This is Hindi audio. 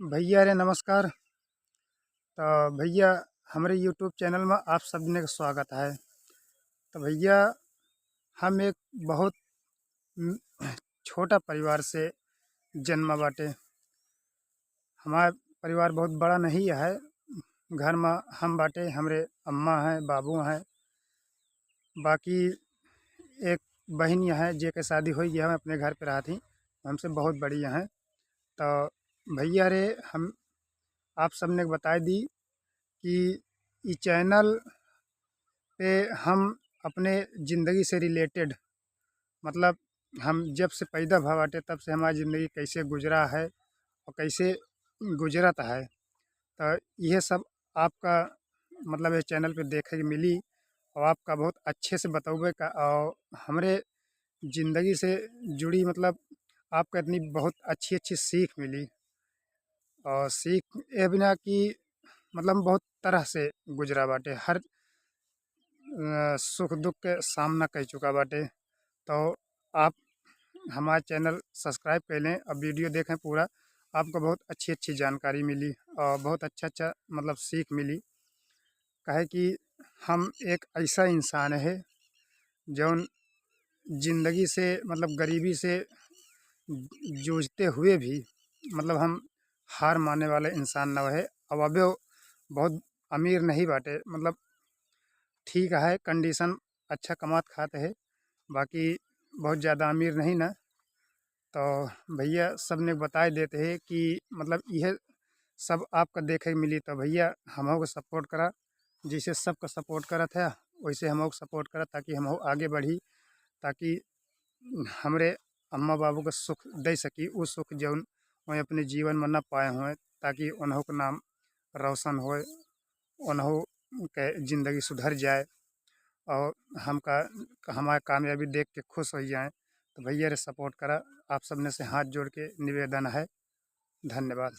भैया रे नमस्कार। तो भैया हमारे यूट्यूब चैनल में आप सबने का स्वागत है। तो भैया हम एक बहुत न- छोटा परिवार से जन्मा बाटे। हमारा परिवार बहुत बड़ा नहीं है। घर में हम बाटे, हमरे अम्मा हैं, बाबू हैं, बाकी एक बहन यहाँ है जे के शादी हुई है, हम अपने घर पे रहा थी, हमसे बहुत बड़ी हैं। तो भैया रे हम आप सबने बता दी कि ये चैनल पे हम अपने ज़िंदगी से रिलेटेड, मतलब हम जब से पैदा भा बाटे तब से हमारी ज़िंदगी कैसे गुजरा है और कैसे गुजरत है, तो यह सब आपका मतलब इस चैनल पे देखे के मिली और आपका बहुत अच्छे से बतौबे का और हमरे ज़िंदगी से जुड़ी, मतलब आपका इतनी बहुत अच्छी अच्छी सीख मिली। और सीख ये बिना कि मतलब बहुत तरह से गुजरा बाटे, हर सुख दुख के सामना कर चुका बाटे। तो आप हमारा चैनल सब्सक्राइब कर लें और वीडियो देखें पूरा। आपको बहुत अच्छी अच्छी जानकारी मिली और बहुत अच्छा अच्छा मतलब सीख मिली। कहे कि हम एक ऐसा इंसान है जौन ज़िंदगी से मतलब गरीबी से जूझते हुए भी मतलब हम हार मानने वाले इंसान न रहे। अब अबे वो बहुत अमीर नहीं बाटे, मतलब ठीक है, कंडीशन अच्छा कमात खाते है, बाकी बहुत ज़्यादा अमीर नहीं ना। तो भैया सब ने बता देते हैं कि मतलब यह सब आपका देखे के मिली, तो भैया हम को सपोर्ट करा। जैसे सबका सपोर्ट करा था वैसे हम को सपोर्ट करा, ताकि हम आगे बढ़ी, ताकि हमरे अम्मा बाबू का सुख दे सकी, वो सुख जो वह अपने जीवन में न पाए हुए, ताकि उन्हों का नाम रोशन हो, उन्हों के ज़िंदगी सुधर जाए और हमका हमारी कामयाबी देख के खुश हो जाएं। तो भैया रे सपोर्ट करा। आप सबने से हाथ जोड़ के निवेदन है। धन्यवाद।